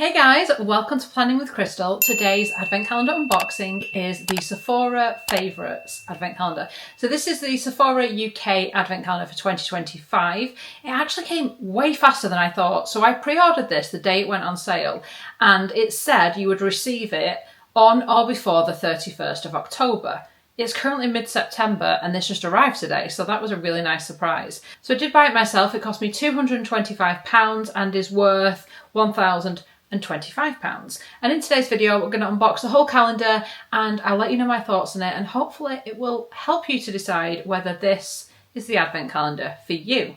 Hey guys, welcome to Planning with Crystal. Today's advent calendar unboxing is the Sephora Favourites advent calendar. So this is the Sephora UK advent calendar for 2025. It actually came way faster than I thought. So I pre-ordered this the day it went on sale and it said you would receive it on or before the 31st of October. It's currently mid-September and this just arrived today, so that was a really nice surprise. So I did buy it myself. It cost me £225 and is worth £1,025. And in today's video we're going to unbox the whole calendar and I'll let you know my thoughts on it, and hopefully it will help you to decide whether this is the advent calendar for you.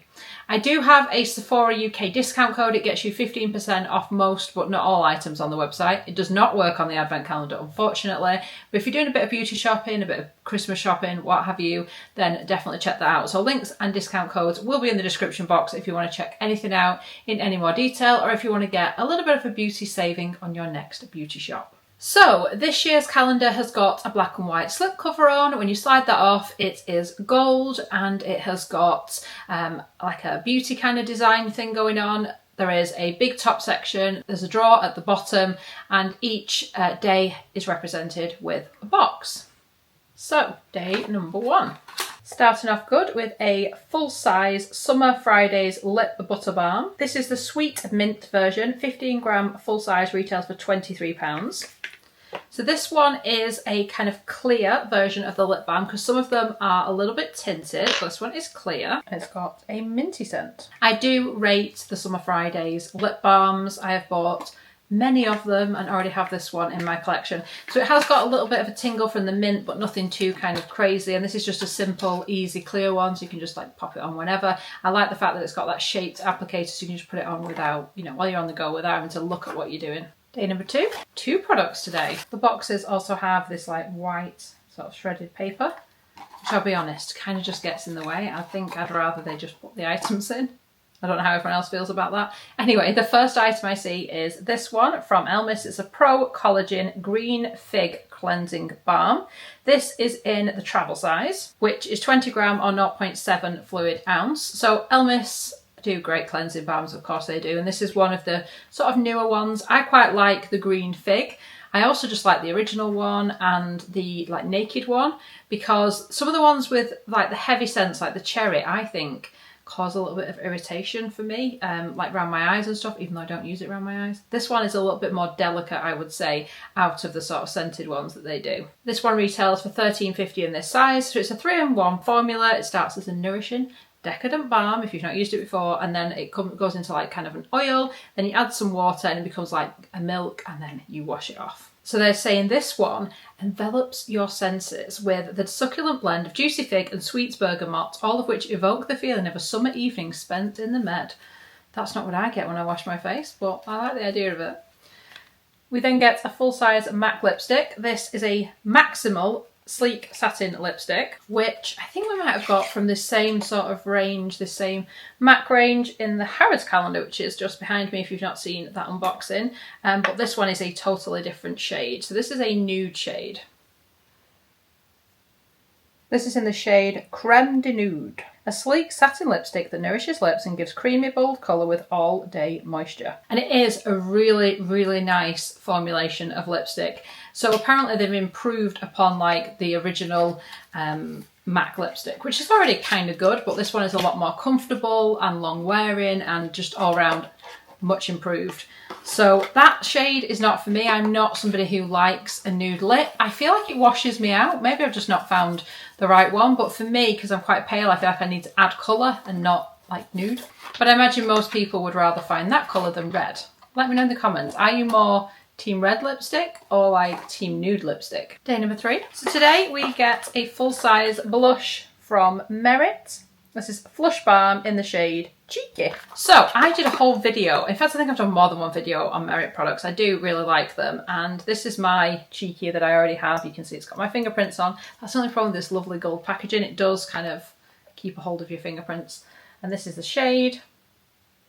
I do have a Sephora UK discount code. It gets you 15% off most but not all items on the website. It does not work on the advent calendar, unfortunately, but if you're doing a bit of beauty shopping, a bit of Christmas shopping, what have you, then definitely check that out. So links and discount codes will be in the description box if you want to check anything out in any more detail, or if you want to get a little bit of a beauty saving on your next beauty shop. So this year's calendar has got a black and white slipcover on. When you slide that off, it is gold and it has got like a beauty kind of design thing going on. There is a big top section, there's a drawer at the bottom, and each day is represented with a box. So day number one. Starting off good with a full-size Summer Fridays Lip Butter Balm. This is the Sweet Mint version, 15 gram full-size, retails for £23. So this one is a kind of clear version of the lip balm because some of them are a little bit tinted. This one is clear. It's got a minty scent. I do rate the Summer Fridays lip balms. I have bought many of them and already have this one in my collection. So it has got a little bit of a tingle from the mint, but nothing too kind of crazy. And this is just a simple, easy, clear one, so you can just like pop it on whenever. I like the fact that it's got that shaped applicator, so you can just put it on without, you know, while you're on the go, without having to look at what you're doing. Day number two. Two products today. The boxes also have this like white sort of shredded paper, which I'll be honest, kind of just gets in the way. I think I'd rather they just put the items in. I don't know how everyone else feels about that. Anyway, the first item I see is this one from Elmis. It's a Pro Collagen Green Fig Cleansing Balm. This is in the travel size, which is 20 gram or 0.7 fluid ounce. So Elmis do great cleansing balms, of course they do, and this is one of the sort of newer ones. I quite like the green fig. I also just like the original one and the like naked one, because some of the ones with like the heavy scents like the cherry, I think cause a little bit of irritation for me, like around my eyes and stuff, even though I don't use it around my eyes. This one is a little bit more delicate, I would say, out of the sort of scented ones that they do. This one retails for £13.50 in this size, so it's a 3-in-1 formula. It starts as a nourishing decadent balm if you've not used it before, and then it goes into like kind of an oil, then you add some water and it becomes like a milk, and then you wash it off. So they're saying this one envelops your senses with the succulent blend of juicy fig and sweet bergamot, all of which evoke the feeling of a summer evening spent in the Med. That's not what I get when I wash my face, but I like the idea of it. We then get a full-size MAC lipstick. This is a Maximal Sleek Satin Lipstick, which I think we might have got from this same sort of range, this same MAC range in the Harrods calendar, which is just behind me if you've not seen that unboxing. But this one is a totally different shade. So this is a nude shade. This is in the shade Creme de Nude. A sleek satin lipstick that nourishes lips and gives creamy bold colour with all day moisture. And it is a really, really nice formulation of lipstick. So apparently they've improved upon like the original MAC lipstick, which is already kind of good, but this one is a lot more comfortable and long wearing and just all round much improved. So that shade is not for me. I'm not somebody who likes a nude lip. I feel like it washes me out. Maybe I've just not found the right one, but for me, because I'm quite pale, I feel like I need to add colour and not like nude. But I imagine most people would rather find that colour than red. Let me know in the comments. Are you more team red lipstick or like team nude lipstick? Day number three. So today we get a full-size blush from Merit. This is Flush Balm in the shade Cheeky. So I did a whole video. In fact, I think I've done more than one video on Merit products. I do really like them. And this is my Cheeky that I already have. You can see it's got my fingerprints on. That's the only problem with this lovely gold packaging. It does kind of keep a hold of your fingerprints. And this is the shade.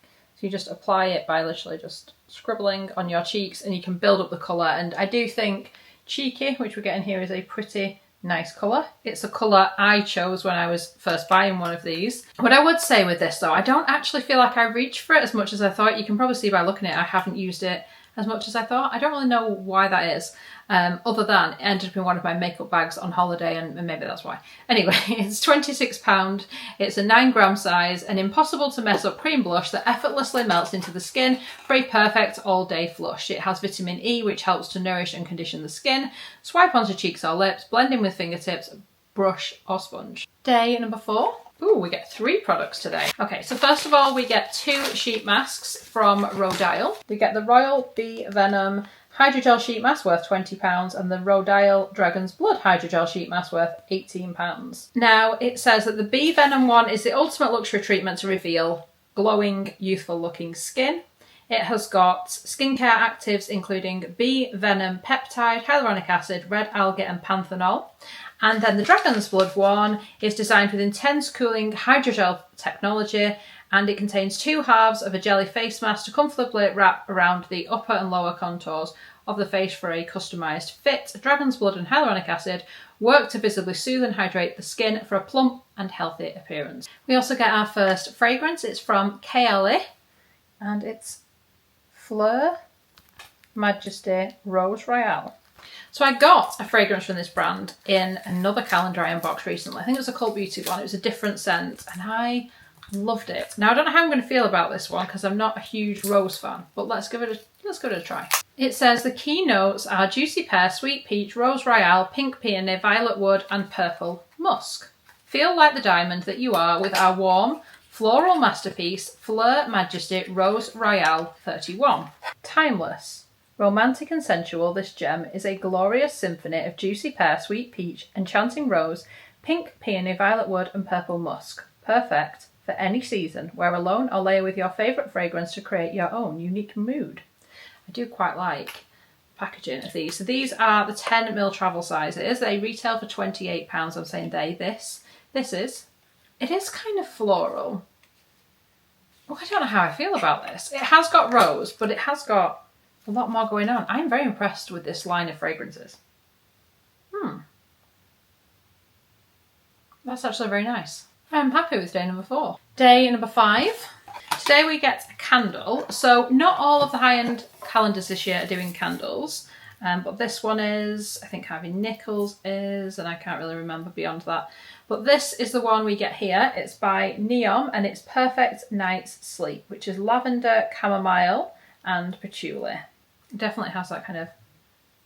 So you just apply it by literally just scribbling on your cheeks and you can build up the colour. And I do think Cheeky, which we're getting here, is a pretty nice colour. It's a colour I chose when I was first buying one of these. What I would say with this though, I don't actually feel like I reached for it as much as I thought. You can probably see by looking at it, I haven't used it as much as I thought. I don't really know why that is, other than it ended up in one of my makeup bags on holiday, and maybe that's why. Anyway, it's £26. It's a 9-gram size, an impossible to mess up cream blush that effortlessly melts into the skin for a perfect all-day flush. It has vitamin E, which helps to nourish and condition the skin. Swipe onto cheeks or lips, blend in with fingertips, brush or sponge. Day number 4. Ooh, we get 3 products today. Okay, so first of all, we get 2 sheet masks from Rodial. We get the Royal Bee Venom Hydrogel Sheet Mask worth £20 and the Rodial Dragon's Blood Hydrogel Sheet Mask worth £18. Now, it says that the Bee Venom one is the ultimate luxury treatment to reveal glowing, youthful looking skin. It has got skincare actives including bee venom peptide, hyaluronic acid, red algae and panthenol. And then the Dragon's Blood one is designed with intense cooling hydrogel technology, and it contains 2 halves of a jelly face mask to comfortably wrap around the upper and lower contours of the face for a customised fit. Dragon's Blood and hyaluronic acid work to visibly soothe and hydrate the skin for a plump and healthy appearance. We also get our first fragrance. It's from KLE and it's Fleur Majesty Rose Royale. So I got a fragrance from this brand in another calendar I unboxed recently. I think it was a Cult Beauty one. It was a different scent and I loved it. Now I don't know how I'm going to feel about this one because I'm not a huge rose fan, but let's give it a try. It says the key notes are juicy pear, sweet peach, rose royale, pink peony, violet wood and purple musk. Feel like the diamond that you are with our warm floral masterpiece, Fleur Majesty Rose Royale 31. Timeless. Romantic and sensual, this gem is a glorious symphony of juicy pear, sweet peach, enchanting rose, pink peony, violet wood and purple musk. Perfect for any season. Wear alone or layer with your favourite fragrance to create your own unique mood. I do quite like packaging of these. So these are the 10ml travel sizes. They retail for £28. I'm saying this is. It is kind of floral. Oh, I don't know how I feel about this. It has got rose, but it has got a lot more going on. I'm very impressed with this line of fragrances. That's actually very nice. I'm happy with day number 4. Day number 5. Today we get a candle. So not all of the high-end calendars this year are doing candles, but this one is, I think Harvey Nichols is, and I can't really remember beyond that. But this is the one we get here. It's by Neom and it's Perfect Night's Sleep, which is lavender, chamomile and patchouli. It definitely has that kind of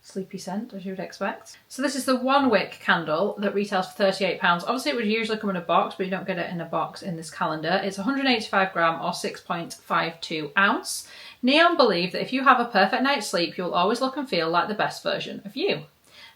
sleepy scent, as you would expect. So this is the 1 wick candle that retails for £38. Obviously it would usually come in a box, but you don't get it in a box in this calendar. It's 185 gram or 6.52 ounce. Neom believe that if you have a perfect night's sleep, you'll always look and feel like the best version of you.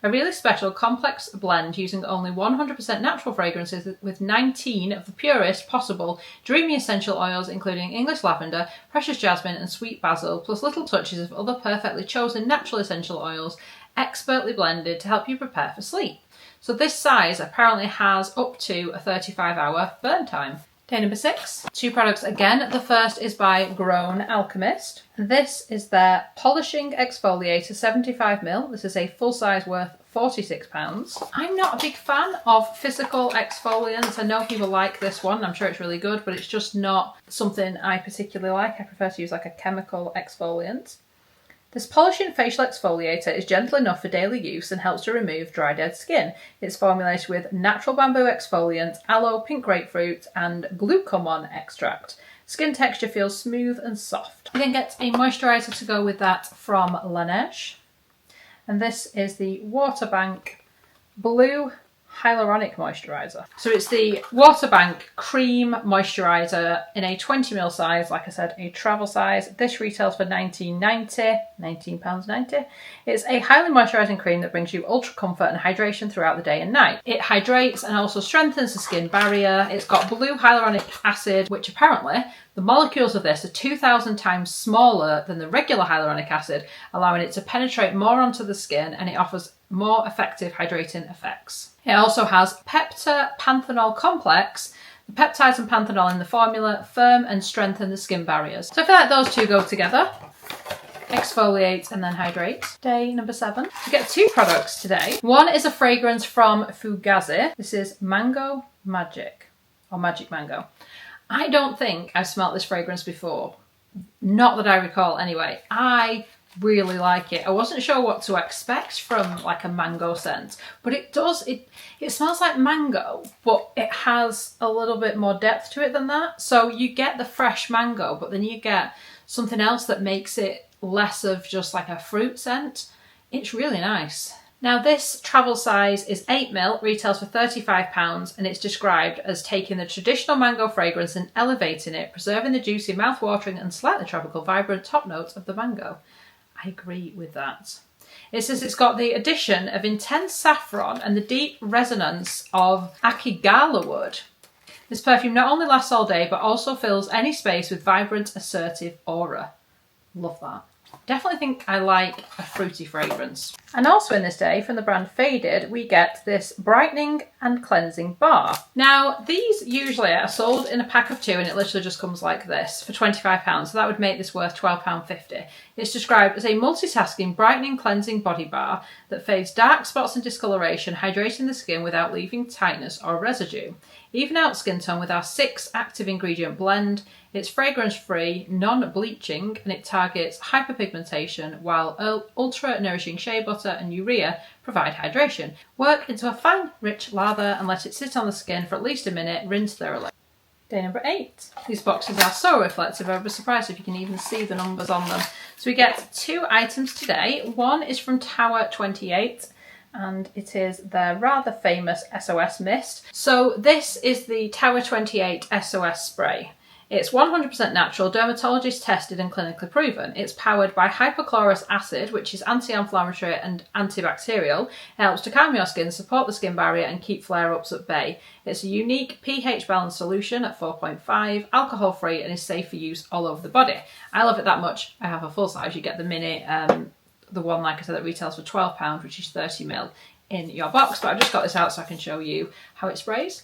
A really special complex blend using only 100% natural fragrances with 19 of the purest possible dreamy essential oils including English lavender, precious jasmine and sweet basil, plus little touches of other perfectly chosen natural essential oils expertly blended to help you prepare for sleep. So this size apparently has up to a 35-hour burn time. Day number 6. 2 products again. The first is by Grown Alchemist. This is their Polishing Exfoliator 75ml. This is a full size worth £46. I'm not a big fan of physical exfoliants. I know people like this one. I'm sure it's really good, but it's just not something I particularly like. I prefer to use like a chemical exfoliant. This polishing facial exfoliator is gentle enough for daily use and helps to remove dry, dead skin. It's formulated with natural bamboo exfoliant, aloe, pink grapefruit and glucomon extract. Skin texture feels smooth and soft. You then get a moisturiser to go with that from Laneige. And this is the Waterbank Blue Hyaluronic Moisturiser. So it's the Waterbank Cream Moisturiser in a 20ml size, like I said, a travel size. This retails for £19.90. It's a highly moisturising cream that brings you ultra comfort and hydration throughout the day and night. It hydrates and also strengthens the skin barrier. It's got blue hyaluronic acid, which apparently the molecules of this are 2,000 times smaller than the regular hyaluronic acid, allowing it to penetrate more onto the skin, and it offers more effective hydrating effects. It also has peptide-panthenol complex. The peptides and panthenol in the formula firm and strengthen the skin barriers. So I feel like those two go together. Exfoliate and then hydrate. Day number 7. We get 2 products today. One is a fragrance from Fugazi. This is Mango Magic, or Magic Mango. I don't think I've smelt this fragrance before. Not that I recall anyway. I really like it. I wasn't sure what to expect from like a mango scent, but it does, it smells like mango, but it has a little bit more depth to it than that. So you get the fresh mango, but then you get something else that makes it less of just like a fruit scent. It's really nice. Now this travel size is 8ml, retails for £35, and it's described as taking the traditional mango fragrance and elevating it, preserving the juicy, mouth-watering and slightly tropical vibrant top notes of the mango. I agree with that. It says it's got the addition of intense saffron and the deep resonance of akigala wood. This perfume not only lasts all day, but also fills any space with vibrant, assertive aura. Love that. Definitely think I like a fruity fragrance. And also in this day, from the brand Faded, we get this brightening and cleansing bar. Now, these usually are sold in a pack of 2, and it literally just comes like this for £25, so that would make this worth £12.50. It's described as a multitasking, brightening, cleansing body bar that fades dark spots and discoloration, hydrating the skin without leaving tightness or residue. Even out skin tone with our 6 active ingredient blend. It's fragrance-free, non-bleaching, and it targets hyperpigmentation, while ultra-nourishing shea butter and urea provide hydration. Work into a fine, rich lather and let it sit on the skin for at least a minute, rinse thoroughly. Day number 8. These boxes are so reflective, I was surprised if you can even see the numbers on them. So we get 2 items today. One is from Tower 28. And it is their rather famous SOS mist. So this is the Tower 28 SOS spray. It's 100% natural, dermatologist tested and clinically proven. It's powered by hypochlorous acid, which is anti-inflammatory and antibacterial. It helps to calm your skin, support the skin barrier and keep flare-ups at bay. It's a unique pH balanced solution at 4.5, alcohol free, and is safe for use all over the body. I love it that much. I have a full size. You get the mini, the one, like I said, that retails for £12, which is 30ml in your box, but I've just got this out so I can show you how it sprays.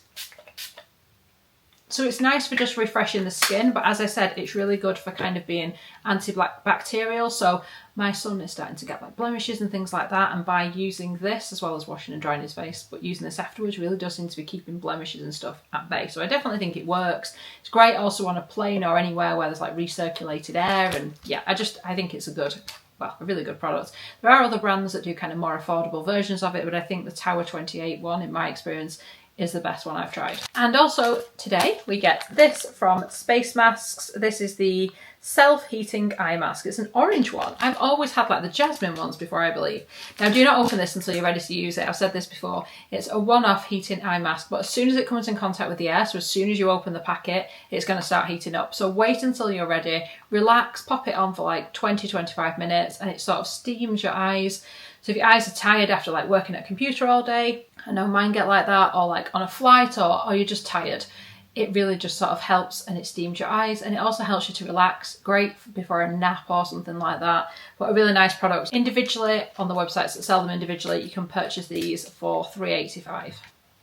So it's nice for just refreshing the skin, but as I said, it's really good for kind of being antibacterial. So my son is starting to get like blemishes and things like that, and by using this, as well as washing and drying his face, but using this afterwards really does seem to be keeping blemishes and stuff at bay. So I definitely think it works. It's great also on a plane or anywhere where there's like recirculated air, and yeah, I think it's a really good product. There are other brands that do kind of more affordable versions of it, but I think the Tower 28 one, in my experience, is the best one I've tried. And also today we get this from Space Masks. This is the self-heating eye mask. It's an orange one. I've always had like the jasmine ones before, I believe. Now do not open this until you're ready to use it. I've said this before. It's a one-off heating eye mask, but as soon as it comes in contact with the air, so as soon as you open the packet, it's going to start heating up. So wait until you're ready, relax, pop it on for like 20-25 minutes, and it sort of steams your eyes. So if your eyes are tired after like working at a computer all day, I know mine get like that, or like on a flight, or you're just tired, it really just sort of helps, and it steams your eyes, and it also helps you to relax. Great before a nap or something like that. But a really nice product. Individually, on the websites that sell them individually, you can purchase these for £3.85.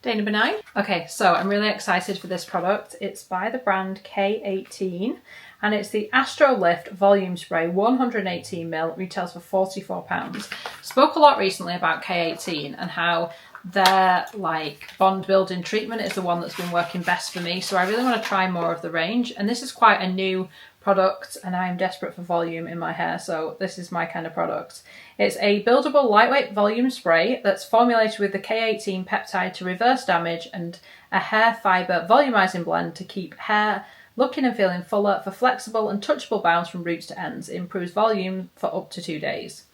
Day number 9. Okay, so I'm really excited for this product. It's by the brand K18, and it's the Astro Lift Volume Spray, 118ml, retails for £44. Spoke a lot recently about K18 and how their like bond building treatment is the one that's been working best for me. So I really want to try more of the range, and this is quite a new product, and I'm desperate for volume in my hair, so this is my kind of product. It's a buildable lightweight volume spray that's formulated with the K18 peptide to reverse damage and a hair fibre volumizing blend to keep hair looking and feeling fuller for flexible and touchable bounce from roots to ends. It improves volume for up to 2 days.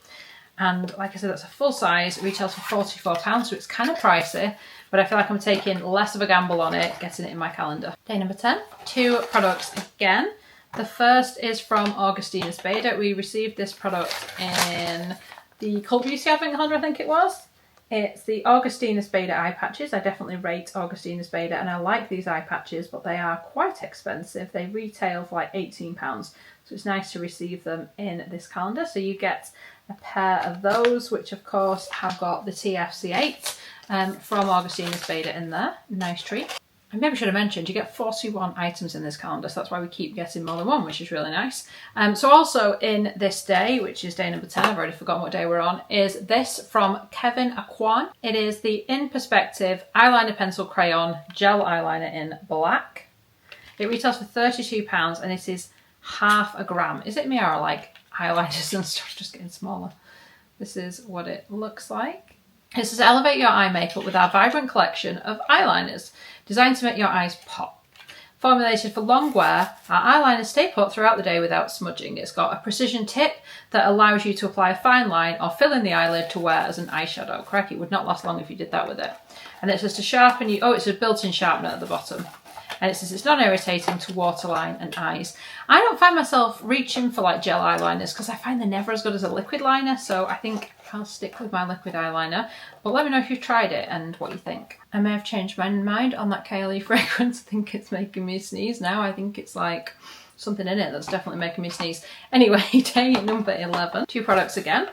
And like I said, that's a full size, it retails for £44, so it's kind of pricey, but I feel like I'm taking less of a gamble on it, getting it in my calendar. Day number 10, 2 products again. The first is from Augustinus Bader. We received this product in the Cult Beauty Advent calendar, I think it was. It's the Augustinus Bader eye patches. I definitely rate Augustinus Bader, and I like these eye patches, but they are quite expensive. They retail for like £18, so it's nice to receive them in this calendar. So you get a pair of those, which of course have got the TFC8 from Augustinus Bader in there. Nice treat. I maybe should have mentioned you get 41 items in this calendar, so that's why we keep getting more than one, which is really nice. So also in this day, which is day number 10, I've already forgotten what day we're on, is this from Kevin Aquan. It is the In Perspective Eyeliner Pencil Crayon Gel Eyeliner in black. It retails for £32, and it is half a gram. Is it me or like eyeliners and stuff just getting smaller. This is what it looks like. It says elevate your eye makeup with our vibrant collection of eyeliners designed to make your eyes pop. Formulated for long wear, our eyeliners stay put throughout the day without smudging. It's got a precision tip that allows you to apply a fine line or fill in the eyelid to wear as an eyeshadow. Correct, it would not last long if you did that with it. And it says to sharpen you, it's a built-in sharpener at the bottom. And it says it's non-irritating to waterline and eyes. I don't find myself reaching for like gel eyeliners because I find they're never as good as a liquid liner. So I think I'll stick with my liquid eyeliner. But let me know if you've tried it and what you think. I may have changed my mind on that KLE fragrance. I think it's making me sneeze now. I think it's like something in it that's definitely making me sneeze. Anyway, day number 11. 2 products again.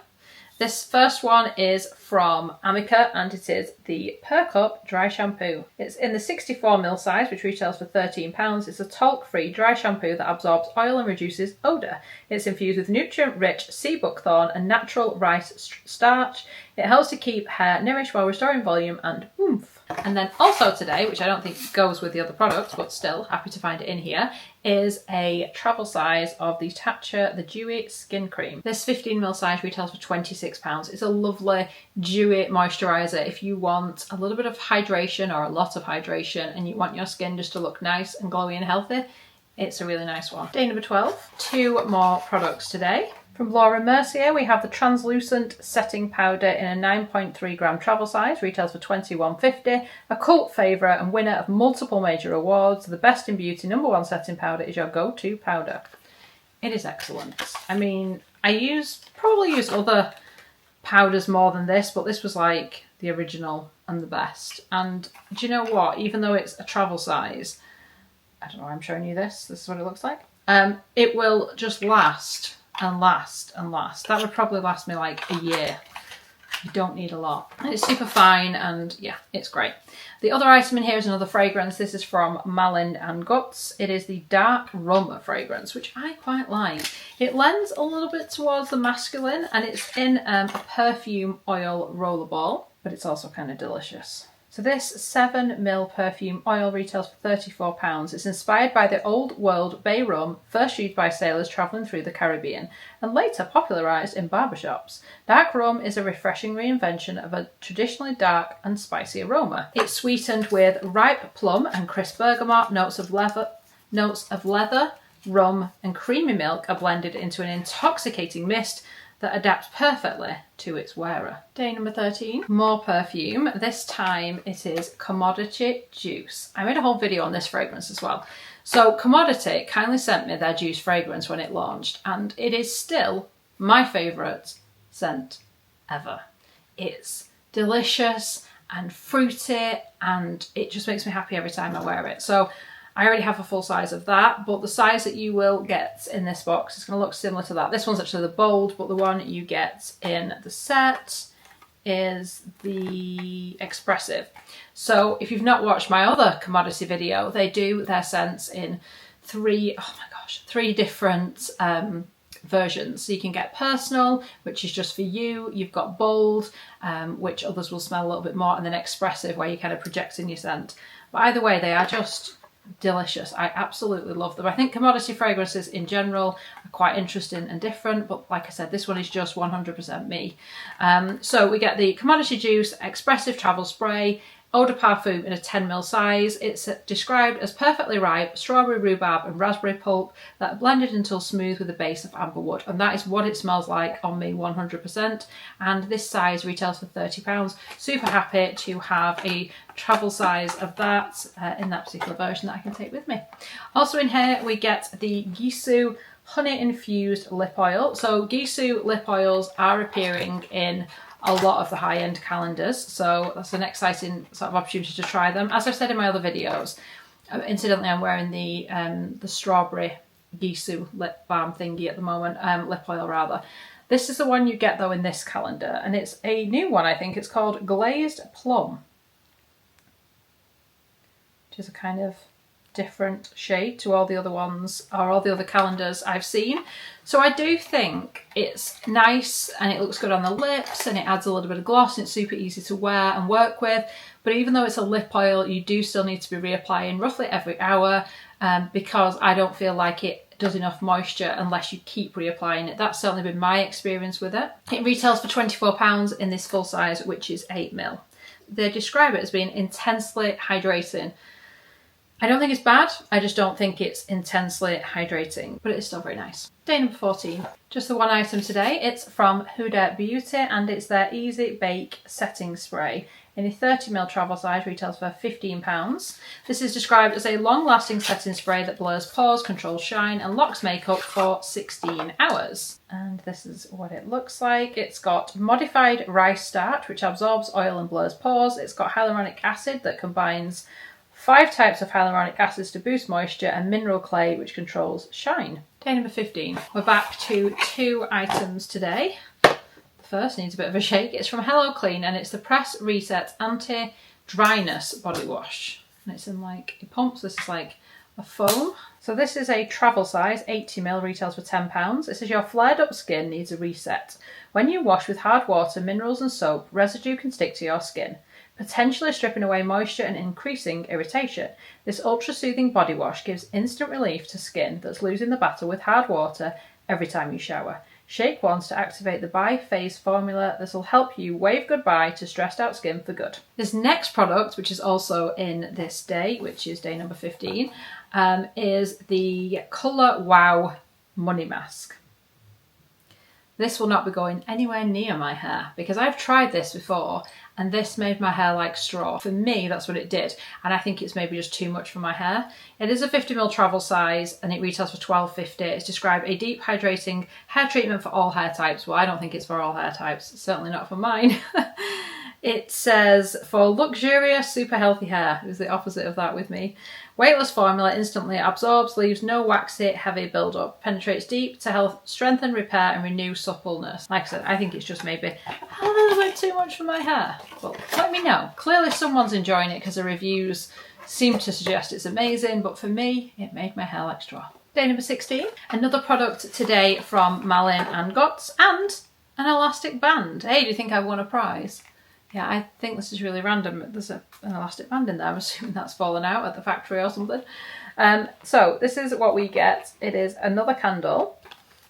This first one is from Amica and it is the Perk Up Dry Shampoo. It's in the 64ml size, which retails for £13. It's a talc-free dry shampoo that absorbs oil and reduces odour. It's infused with nutrient-rich sea buckthorn and natural rice starch. It helps to keep hair nourished while restoring volume and oomph. And then also today, which I don't think goes with the other products, but still happy to find it in here, is a travel size of the Tatcha The Dewy Skin Cream. This 15ml size retails for £26. It's a lovely dewy moisturiser if you want a little bit of hydration or a lot of hydration and you want your skin just to look nice and glowy and healthy. It's a really nice one. Day number 12. 2 more products today. From Laura Mercier, we have the Translucent Setting Powder in a 9.3 gram travel size, retails for £21.50. A cult favourite and winner of multiple major awards, the Best in Beauty #1 setting powder is your go-to powder. It is excellent. I mean, I probably use other powders more than this, but this was like the original and the best. And do you know what? Even though it's a travel size, I don't know why I'm showing you this. This is what it looks like. It will just last and last and last. That would probably last me like a year. You don't need a lot. And it's super fine and yeah, it's great. The other item in here is another fragrance. This is from Malin and Guts. It is the Dark Rum fragrance, which I quite like. It lends a little bit towards the masculine and it's in a perfume oil rollerball, but it's also kind of delicious. So this 7ml perfume oil retails for £34. It's inspired by the old world bay rum, first used by sailors travelling through the Caribbean, and later popularised in barbershops. Dark rum is a refreshing reinvention of a traditionally dark and spicy aroma. It's sweetened with ripe plum and crisp bergamot. Notes of leather, rum, and creamy milk are blended into an intoxicating mist that adapts perfectly to its wearer. Day number 13, more perfume. This time it is Commodity Juice. I made a whole video on this fragrance as well. So Commodity kindly sent me their juice fragrance when it launched, and it is still my favourite scent ever. It's delicious and fruity, and it just makes me happy every time I wear it. So I already have a full size of that, but the size that you will get in this box is going to look similar to that. This one's actually the bold, but the one you get in the set is the expressive. So if you've not watched my other Commodity video, they do their scents in 3 different versions. So you can get personal, which is just for you. You've got bold, which others will smell a little bit more, and then expressive, where you're kind of projecting your scent. But either way, they are just delicious. I absolutely love them. I think Commodity fragrances in general are quite interesting and different, but like I said, this one is just 100% me. So we get the Commodity Juice Expressive Travel Spray, Eau de Parfum in a 10ml size. It's described as perfectly ripe strawberry, rhubarb and raspberry pulp that are blended until smooth with a base of amberwood, and that is what it smells like on me 100%. And this size retails for £30. Super happy to have a travel size of that in that particular version that I can take with me. Also in here we get the Gisou honey infused lip oil. So Gisou lip oils are appearing in a lot of the high-end calendars, so that's an exciting sort of opportunity to try them. As I've said in my other videos, incidentally I'm wearing the strawberry Gisou lip balm thingy at the moment, lip oil rather. This is the one you get though in this calendar, and it's a new one I think. It's called Glazed Plum, which is a kind of different shade to all the other ones, or all the other calendars I've seen. So I do think it's nice and it looks good on the lips and it adds a little bit of gloss and it's super easy to wear and work with. But even though it's a lip oil, you do still need to be reapplying roughly every hour because I don't feel like it does enough moisture unless you keep reapplying it. That's certainly been my experience with it. It retails for £24 in this full size, which is 8ml. They describe it as being intensely hydrating. I don't think it's bad, I just don't think it's intensely hydrating, but it's still very nice. Day number 14, just the one item today. It's from Huda Beauty and it's their Easy Bake Setting Spray. In a 30ml travel size, retails for £15. This is described as a long-lasting setting spray that blurs pores, controls shine and locks makeup for 16 hours. And this is what it looks like. It's got modified rice starch, which absorbs oil and blurs pores. It's got hyaluronic acid that combines 5 types of hyaluronic acids to boost moisture, and mineral clay, which controls shine. Day number 15. We're back to 2 items today. The first needs a bit of a shake. It's from Hello Clean and it's the Press Reset Anti-Dryness Body Wash. And it's in like, it pumps, this is like a foam. So this is a travel size, 80ml, retails for £10. It says your flared up skin needs a reset. When you wash with hard water, minerals and soap, residue can stick to your skin, potentially stripping away moisture and increasing irritation. This ultra-soothing body wash gives instant relief to skin that's losing the battle with hard water every time you shower. Shake once to activate the bi-phase formula. This will help you wave goodbye to stressed out skin for good. This next product, which is also in this day, which is day number 15, is the Colour Wow Money Mask. This will not be going anywhere near my hair because I've tried this before and this made my hair like straw. For me, that's what it did. And I think it's maybe just too much for my hair. It is a 50ml travel size and it retails for £12.50. It's described a deep hydrating hair treatment for all hair types. Well, I don't think it's for all hair types. It's certainly not for mine. It says, for luxurious, super healthy hair. It was the opposite of that with me. Weightless formula instantly absorbs, leaves no waxy, heavy build-up. Penetrates deep to help strengthen, repair and renew suppleness. Like I said, I think it's just maybe a little bit too much for my hair. But let me know. Clearly someone's enjoying it because the reviews seem to suggest it's amazing. But for me, it made my hair like straw. Day number 16. Another product today from Malin and Guts and an elastic band. Hey, do you think I won a prize? Yeah, I think this is really random. There's an elastic band in there. I'm assuming that's fallen out at the factory or something. So this is what we get. It is another candle,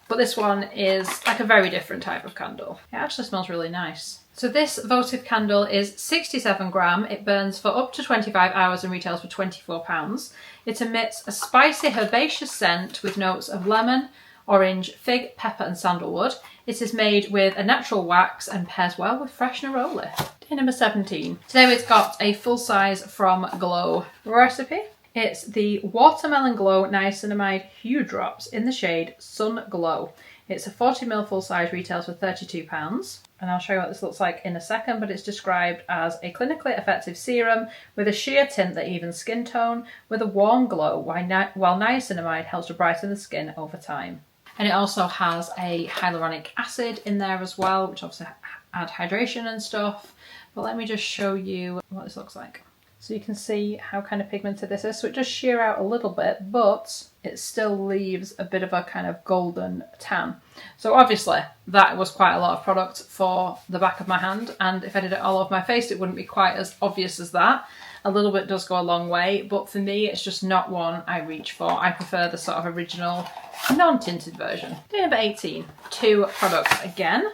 but this one is like a very different type of candle. It actually smells really nice. So this votive candle is 67 gram. It burns for up to 25 hours and retails for £24. It emits a spicy herbaceous scent with notes of lemon, orange, fig, pepper and sandalwood. It is made with a natural wax and pairs well with fresh neroli. Day number 17. Today we've got a full size from Glow recipe. It's the Watermelon Glow Niacinamide Hue Drops in the shade Sun Glow. It's a 40ml full size, retails for £32. And I'll show you what this looks like in a second, but it's described as a clinically effective serum with a sheer tint that evens skin tone with a warm glow, while niacinamide helps to brighten the skin over time. And it also has a hyaluronic acid in there as well, which obviously add hydration and stuff. But let me just show you what this looks like. So you can see how kind of pigmented this is. So it does sheer out a little bit, but it still leaves a bit of a kind of golden tan. So obviously that was quite a lot of product for the back of my hand. And if I did it all over my face, it wouldn't be quite as obvious as that. A little bit does go a long way, but for me, it's just not one I reach for. I prefer the sort of original non-tinted version. Day number 18, 2 products again.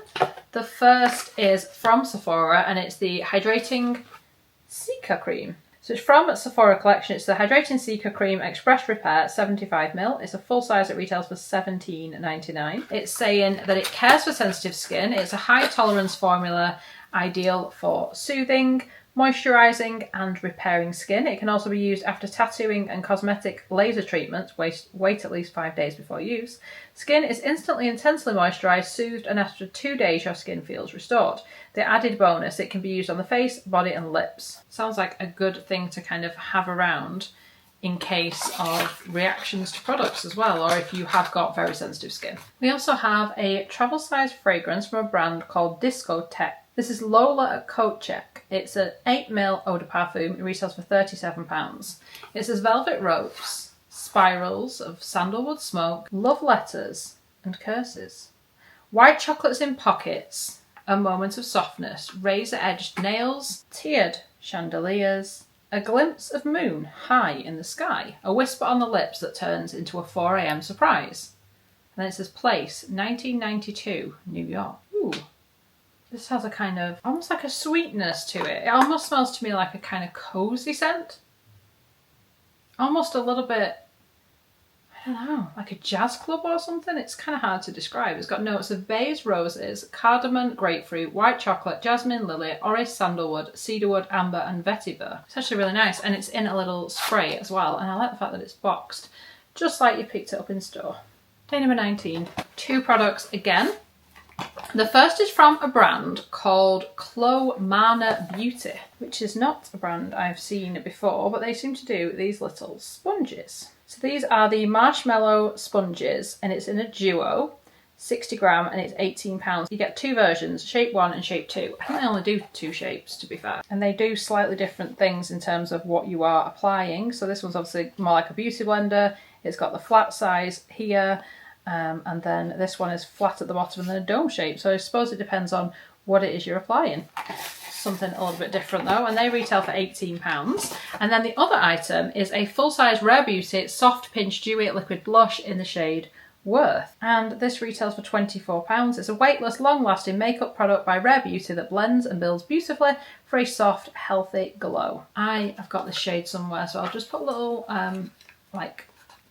The first is from Sephora and it's the Hydrating Cica Cream. So it's from Sephora collection. It's the Hydrating Cica Cream Express Repair 75ml. It's a full size that retails for $17.99. It's saying that it cares for sensitive skin. It's a high tolerance formula, ideal for soothing, moisturising and repairing skin. It can also be used after tattooing and cosmetic laser treatments. Wait at least 5 days before use. Skin is instantly intensely moisturised, soothed, and after 2 days your skin feels restored. The added bonus, it can be used on the face, body and lips. Sounds like a good thing to kind of have around in case of reactions to products as well, or if you have got very sensitive skin. We also have a travel size fragrance from a brand called Discotheque. This is Lola Coat Check. It's an 8ml eau de parfum. It retails for £37. It says velvet ropes, spirals of sandalwood smoke, love letters and curses, white chocolates in pockets, a moment of softness, razor edged nails, tiered chandeliers A glimpse of moon high in the sky. A whisper on the lips that turns into a 4 a.m. surprise. And then it says place, 1992, New York. Ooh. This has a kind of, almost like a sweetness to it. It almost smells to me like a kind of cozy scent. Almost a little bit, I don't know, like a jazz club or something. It's kind of hard to describe. It's got notes of bays, roses, cardamom, grapefruit, white chocolate, jasmine, lily, orris, sandalwood, cedarwood, amber and vetiver. It's actually really nice, and it's in a little spray as well. And I like the fact that it's boxed, just like you picked it up in store. Day number 19, 2 products again. The first is from a brand called Clomana Beauty, which is not a brand I've seen before, but they seem to do these little sponges. So these are the marshmallow sponges, and it's in a duo, 60 gram, and it's £18. You get 2 versions, shape 1 and shape 2. I think they only do 2 shapes, to be fair. And they do slightly different things in terms of what you are applying. So this one's obviously more like a beauty blender. It's got the flat size here. And then this one is flat at the bottom and then a dome shape. So I suppose it depends on what it is you're applying. Something a little bit different though, and they retail for £18. And then the other item is a full-size Rare Beauty Soft Pinch Dewy Liquid Blush in the shade Worth. And this retails for £24. It's a weightless, long-lasting makeup product by Rare Beauty that blends and builds beautifully for a soft, healthy glow. I have got this shade somewhere, so I'll just put a little,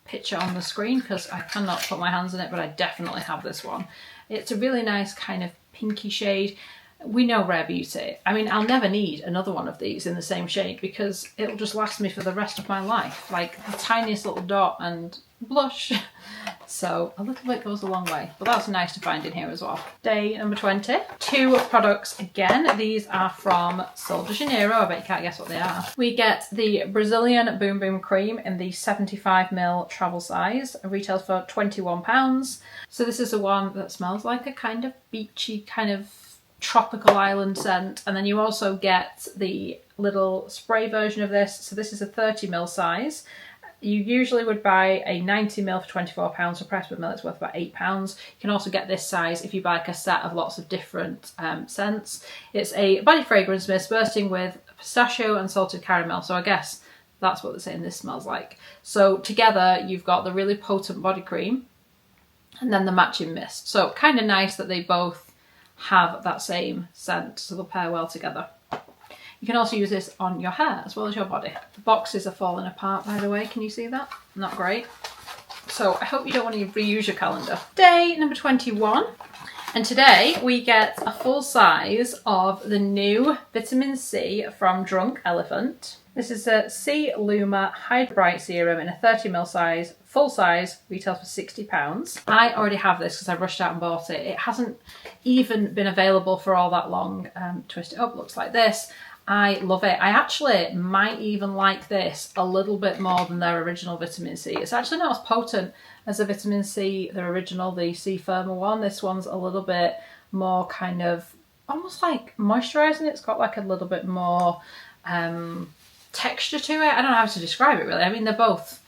picture on the screen because I cannot put my hands in it, but I definitely have this one. It's a really nice kind of pinky shade. We know Rare Beauty. I mean, I'll never need another one of these in the same shade because it'll just last me for the rest of my life. Like the tiniest little dot and blush. So a little bit goes a long way, but that's nice to find in here as well. Day number 20, 2 products again. These are from Sol de Janeiro. I bet you can't guess what they are. We get the Brazilian Boom Boom Cream in the 75ml travel size. It retails for £21. So this is the one that smells like a kind of beachy, kind of tropical island scent. And then you also get the little spray version of this. So this is a 30ml size. You usually would buy a 90ml for £24, so price per ml it's worth about £8. You can also get this size if you buy like a set of lots of different scents. It's a body fragrance mist bursting with pistachio and salted caramel, so I guess that's what they're saying this smells like. So together you've got the really potent body cream and then the matching mist. So kind of nice that they both have that same scent, so they'll pair well together. You can also use this on your hair as well as your body. The boxes are falling apart, by the way. Can you see that? Not great. So I hope you don't want to reuse your calendar. Day number 21. And today we get a full size of the new vitamin C from Drunk Elephant. This is a C Luma Hydra Bright Serum in a 30ml size, full size, retails for £60. I already have this because I rushed out and bought it. It hasn't even been available for all that long. Twist it up, looks like this. I love it. I actually might even like this a little bit more than their original vitamin C. It's actually not as potent as the vitamin C, their original, the C Firma one. This one's a little bit more kind of, almost like moisturising. It's got like a little bit more texture to it. I don't know how to describe it really. I mean, they're both,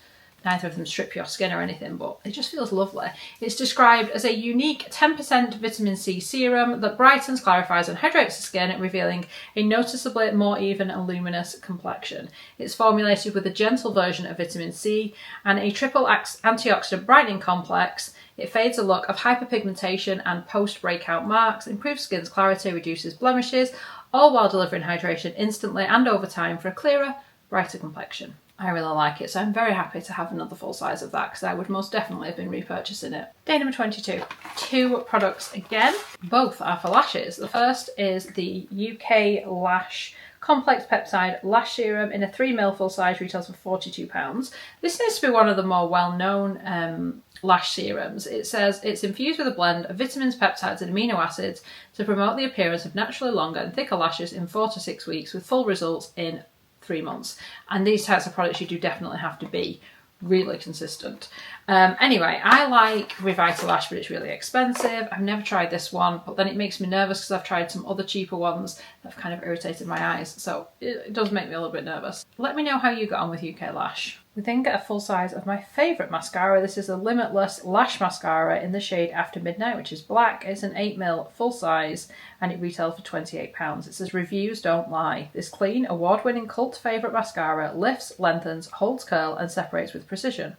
neither of them strip your skin or anything, but it just feels lovely. It's described as a unique 10% vitamin C serum that brightens, clarifies and hydrates the skin, revealing a noticeably more even and luminous complexion. It's formulated with a gentle version of vitamin C and a triple antioxidant brightening complex. It fades a look of hyperpigmentation and post-breakout marks, improves skin's clarity, reduces blemishes, all while delivering hydration instantly and over time for a clearer, brighter complexion. I really like it, so I'm very happy to have another full size of that because I would most definitely have been repurchasing it. Day number 22, 2 products again. Both are for lashes. The first is the UK Lash Complex Peptide Lash Serum in a 3ml full size, retails for £42. This seems to be one of the more well-known lash serums. It says it's infused with a blend of vitamins, peptides and amino acids to promote the appearance of naturally longer and thicker lashes in 4 to 6 weeks with full results in 3 months. And these types of products you do definitely have to be really consistent. Anyway, I like Revitalash, but it's really expensive. I've never tried this one, but then it makes me nervous because I've tried some other cheaper ones that have kind of irritated my eyes. So it does make me a little bit nervous. Let me know how you got on with UK Lash. We then get a full size of my favourite mascara. This is a Limitless Lash Mascara in the shade After Midnight, which is black. It's an 8mm full size and it retails for £28. It says, reviews don't lie. This clean, award-winning cult favourite mascara lifts, lengthens, holds curl and separates with precision.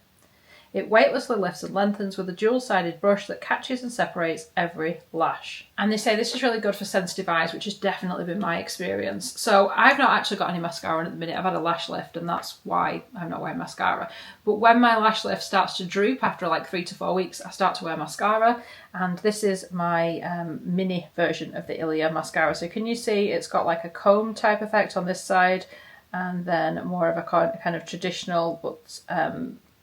It weightlessly lifts and lengthens with a dual-sided brush that catches and separates every lash. And they say this is really good for sensitive eyes, which has definitely been my experience. So I've not actually got any mascara on at the minute. I've had a lash lift and that's why I'm not wearing mascara. But when my lash lift starts to droop after like 3 to 4 weeks, I start to wear mascara. And this is my mini version of the Ilia mascara. So can you see it's got like a comb type effect on this side and then more of a kind of traditional but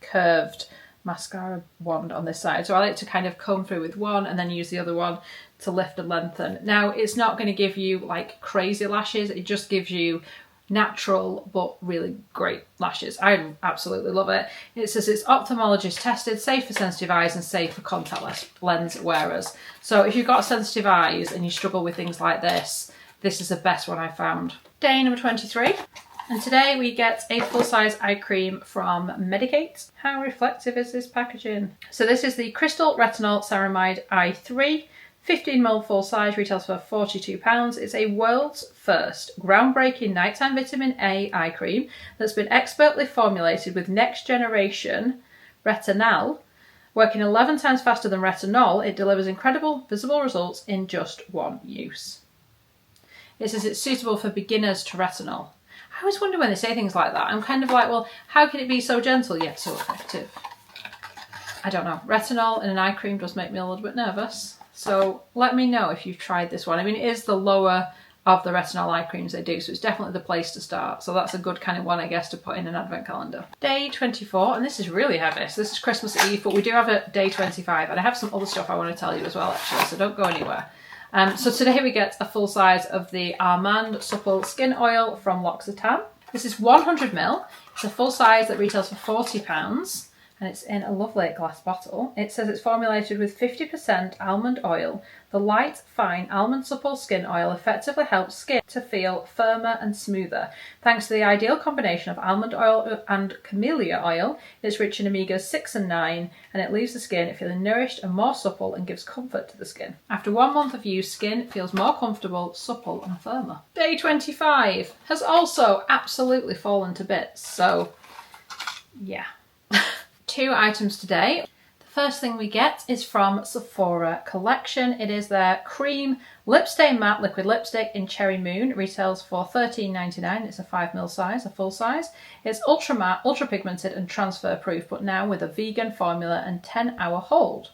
curved mascara wand on this side. So I like to kind of comb through with one and then use the other one to lift and lengthen. Now it's not going to give you like crazy lashes, it just gives you natural but really great lashes. I absolutely love it. It says it's ophthalmologist tested, safe for sensitive eyes and safe for contact lens wearers. So if you've got sensitive eyes and you struggle with things like this is the best one I've found. Day number 23. And today we get a full-size eye cream from Medigate. How reflective is this packaging? So this is the Crystal Retinol Ceramide Eye 3, 15ml full size, retails for £42. It's a world's first groundbreaking nighttime vitamin A eye cream that's been expertly formulated with next generation retinol. Working 11 times faster than retinol, it delivers incredible visible results in just one use. It says it's suitable for beginners to retinol. I always wonder when they say things like that. I'm kind of like, well, how can it be so gentle yet so effective? I don't know. Retinol in an eye cream does make me a little bit nervous. So let me know if you've tried this one. I mean, it is the lower of the retinol eye creams they do, so it's definitely the place to start. So that's a good kind of one, I guess, to put in an advent calendar. Day 24, and this is really heavy. So this is Christmas Eve, but we do have a day 25, and I have some other stuff I want to tell you as well, actually, so don't go anywhere. So today we get a full size of the Armand Supple Skin Oil from L'Occitane. This is 100ml. It's a full size that retails for £40 and it's in a lovely glass bottle. It says it's formulated with 50% almond oil. The light, fine almond supple skin oil effectively helps skin to feel firmer and smoother. Thanks to the ideal combination of almond oil and camellia oil, it's rich in omegas 6 and 9 and it leaves the skin feeling nourished and more supple and gives comfort to the skin. After 1 month of use, skin feels more comfortable, supple and firmer. Day 25 has also absolutely fallen to bits, so yeah. 2 items today. The first thing we get is from Sephora collection. It is their cream lip stain matte liquid lipstick in Cherry Moon. It retails for £13.99. It's a 5ml size, a full size. It's ultra matte, ultra pigmented and transfer proof, but now with a vegan formula and 10-hour hold.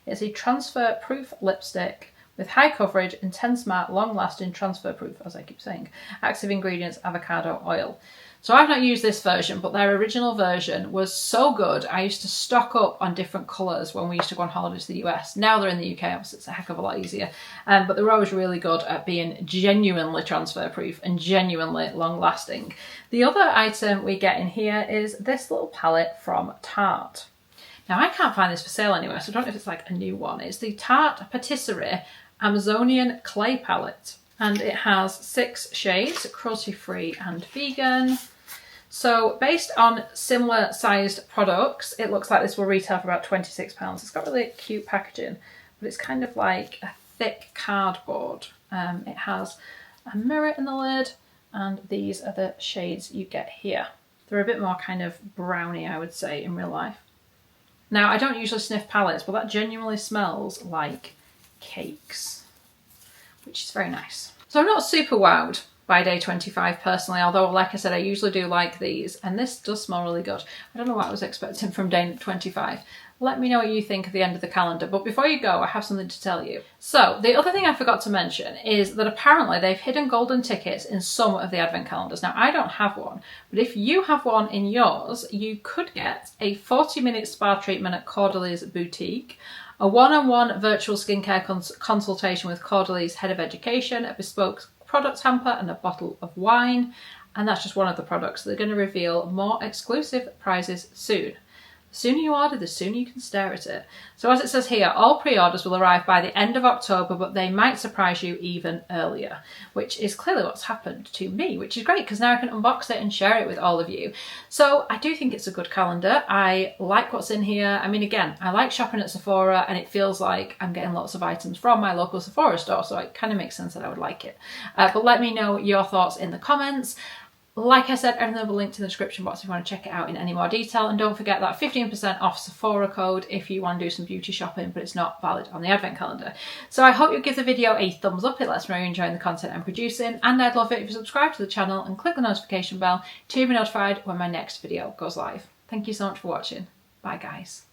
It's a transfer proof lipstick with high coverage, intense matte, long lasting, transfer proof, as I keep saying. Active ingredients, avocado oil. So I've not used this version, but their original version was so good. I used to stock up on different colours when we used to go on holiday to the US. Now they're in the UK, obviously it's a heck of a lot easier. But they were always really good at being genuinely transfer proof and genuinely long lasting. The other item we get in here is this little palette from Tarte. Now I can't find this for sale anywhere, so I don't know if it's like a new one. It's the Tarte Patisserie Amazonian Clay Palette. And it has 6 shades, cruelty-free and vegan. So based on similar sized products, it looks like this will retail for about £26. It's got really cute packaging, but it's kind of like a thick cardboard. It has a mirror in the lid, and these are the shades you get here. They're a bit more kind of browny, I would say, in real life. Now, I don't usually sniff palettes, but that genuinely smells like cakes, which is very nice. So I'm not super wowed by day 25 personally, although like I said, I usually do like these, and this does smell really good. I don't know what I was expecting from day 25. Let me know what you think at the end of the calendar, but before you go, I have something to tell you. So the other thing I forgot to mention is that apparently they've hidden golden tickets in some of the advent calendars. Now, I don't have one, but if you have one in yours, you could get a 40-minute spa treatment at Caudaly's Boutique, a one-on-one virtual skincare consultation with Caudaly's Head of Education, a bespoke product hamper and a bottle of wine. And that's just one of the products. They're going to reveal more exclusive prizes soon. The sooner you order, the sooner you can stare at it. So as it says here, all pre-orders will arrive by the end of October, but they might surprise you even earlier, which is clearly what's happened to me, which is great because now I can unbox it and share it with all of you. So I do think it's a good calendar. I like what's in here. I mean, again, I like shopping at Sephora and it feels like I'm getting lots of items from my local Sephora store, so it kind of makes sense that I would like it. But let me know your thoughts in the comments. Like I said, everything will be linked in the description box if you want to check it out in any more detail. And don't forget that 15% off Sephora code if you want to do some beauty shopping, but it's not valid on the advent calendar. So I hope you give the video a thumbs up. It lets me know you're enjoying the content I'm producing. And I'd love it if you subscribe to the channel and click the notification bell to be notified when my next video goes live. Thank you so much for watching. Bye guys.